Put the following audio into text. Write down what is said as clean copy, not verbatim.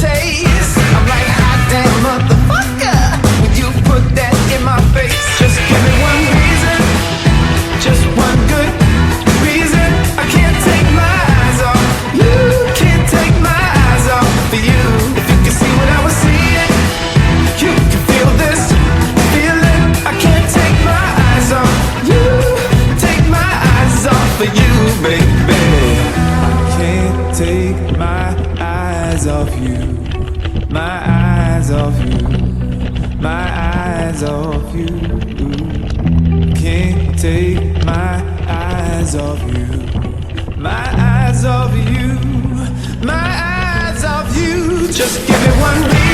taste. I'm like, hot damn motherfucker, when you put that in my face. Just give me one reason, just one good reason. I can't take my eyes off you, can't take my eyes off of you. If you can see what I was seeing, you can feel this feeling. I can't take my eyes off you, take my eyes off of you, baby. I can't take my eyes off you, my eyes off you, my eyes off you. Can't take my eyes off you, my eyes off you, my eyes off you. Just give me one reason.